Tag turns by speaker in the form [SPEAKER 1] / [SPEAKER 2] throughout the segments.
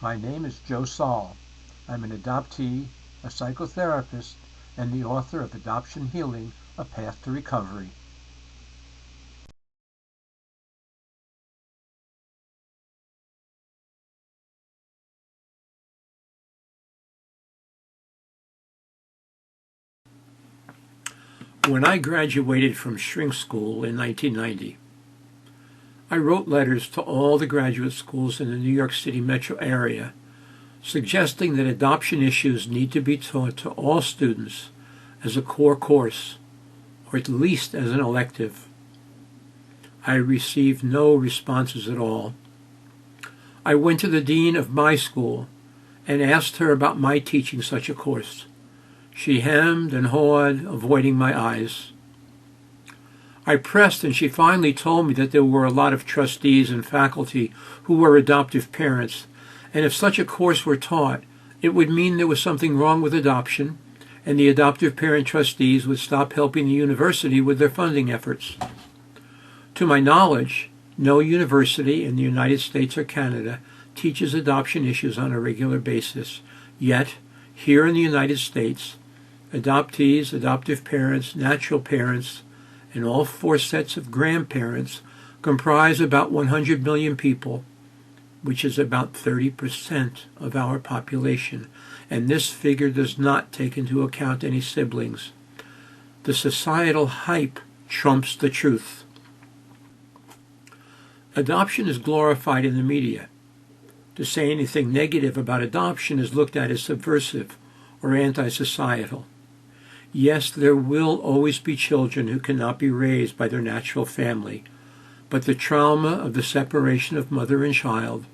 [SPEAKER 1] My name is Joe Saul. I'm an adoptee, a psychotherapist, and the author of Adoption Healing, A Path to Recovery. When I graduated from shrink school in 1990, I wrote letters to all the graduate schools in the New York City metro area suggesting that adoption issues need to be taught to all students as a core course, or at least as an elective. I received no responses at all. I went to the dean of my school and asked her about my teaching such a course. She hemmed and hawed, avoiding my eyes. I pressed, and she finally told me that there were a lot of trustees and faculty who were adoptive parents, and if such a course were taught, it would mean there was something wrong with adoption, and the adoptive parent trustees would stop helping the university with their funding efforts. To my knowledge, no university in the United States or Canada teaches adoption issues on a regular basis. Yet, here in the United States, adoptees, adoptive parents, natural parents, and all four sets of grandparents comprise about 100 million people, which is about 30% of our population, and this figure does not take into account any siblings. The societal hype trumps the truth. Adoption is glorified in the media. To say anything negative about adoption is looked at as subversive or anti-societal. Yes, there will always be children who cannot be raised by their natural family, but the trauma of the separation of mother and child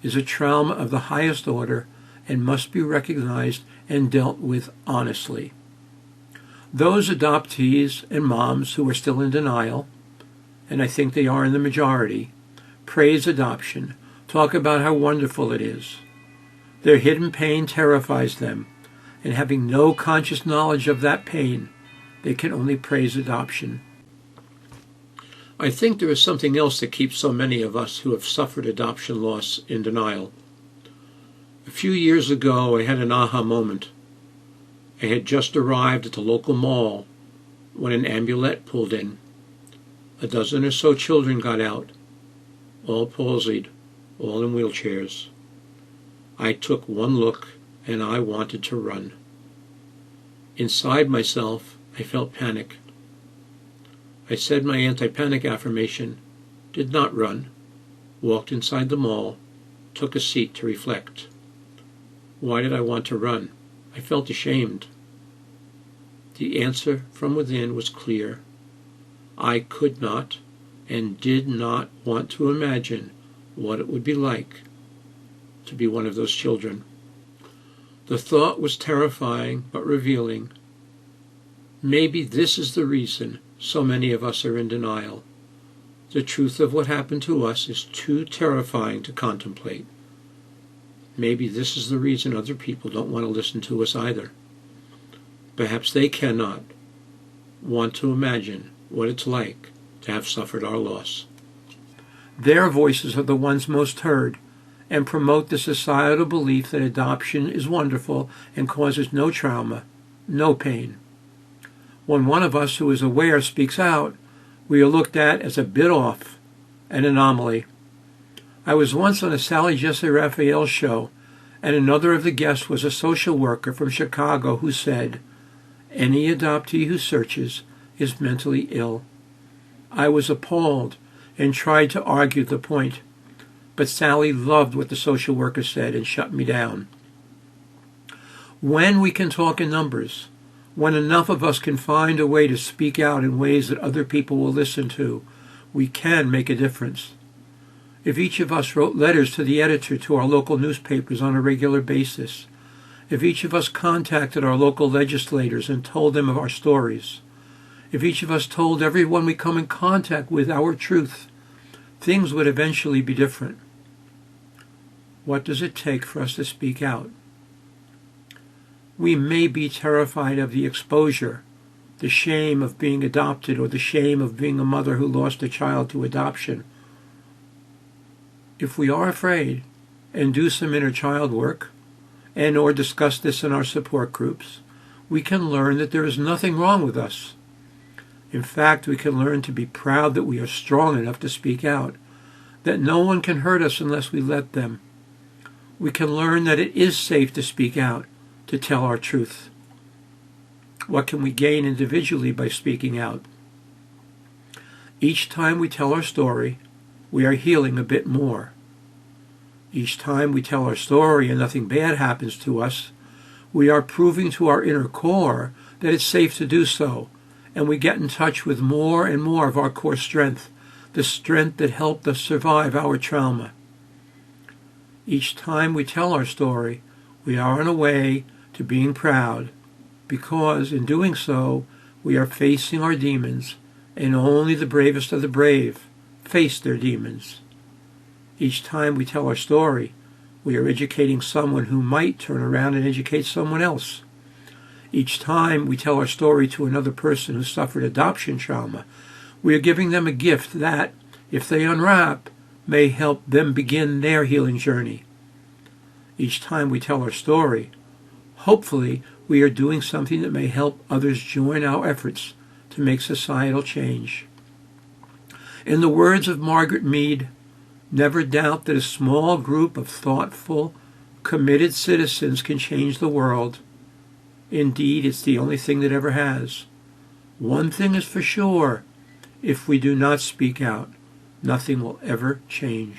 [SPEAKER 1] is a trauma of the highest order and must be recognized and dealt with honestly. Those adoptees and moms who are still in denial, and I think they are in the majority, praise adoption, talk about how wonderful it is. Their hidden pain terrifies them, and having no conscious knowledge of that pain, they can only praise adoption. I think there is something else that keeps so many of us who have suffered adoption loss in denial. A few years ago, I had an aha moment. I had just arrived at the local mall when an ambulance pulled in. A dozen or so children got out, all palsied, all in wheelchairs. I took one look and I wanted to run. Inside myself, I felt panic. I said my anti-panic affirmation, did not run, walked inside the mall, took a seat to reflect. Why did I want to run? I felt ashamed. The answer from within was clear. I could not and did not want to imagine what it would be like to be one of those children. The thought was terrifying but revealing. Maybe this is the reason so many of us are in denial. The truth of what happened to us is too terrifying to contemplate. Maybe this is the reason other people don't want to listen to us either. Perhaps they cannot want to imagine what it's like to have suffered our loss. Their voices are the ones most heard and promote the societal belief that adoption is wonderful and causes no trauma, no pain. When one of us who is aware speaks out, we are looked at as a bit off, an anomaly. I was once on a Sally Jesse Raphael show, and another of the guests was a social worker from Chicago who said, "Any adoptee who searches is mentally ill." I was appalled and tried to argue the point, but Sally loved what the social worker said and shut me down. When we can talk in numbers, when enough of us can find a way to speak out in ways that other people will listen to, we can make a difference. If each of us wrote letters to the editor to our local newspapers on a regular basis, if each of us contacted our local legislators and told them of our stories, if each of us told everyone we come in contact with our truth, things would eventually be different. What does it take for us to speak out? We may be terrified of the exposure, the shame of being adopted, or the shame of being a mother who lost a child to adoption. If we are afraid, and do some inner child work, and or discuss this in our support groups, we can learn that there is nothing wrong with us. In fact, we can learn to be proud that we are strong enough to speak out, that no one can hurt us unless we let them. We can learn that it is safe to speak out, to tell our truth. What can we gain individually by speaking out? Each time we tell our story, we are healing a bit more. Each time we tell our story and nothing bad happens to us, we are proving to our inner core that it's safe to do so, and we get in touch with more and more of our core strength, the strength that helped us survive our trauma. Each time we tell our story, we are on a way to being proud, because in doing so, we are facing our demons, and only the bravest of the brave face their demons. Each time we tell our story, we are educating someone who might turn around and educate someone else. Each time we tell our story to another person who suffered adoption trauma, we are giving them a gift that, if they unwrap, may help them begin their healing journey. Each time we tell our story, hopefully we are doing something that may help others join our efforts to make societal change. In the words of Margaret Mead, never doubt that a small group of thoughtful, committed citizens can change the world. Indeed, it's the only thing that ever has. One thing is for sure, if we do not speak out, nothing will ever change.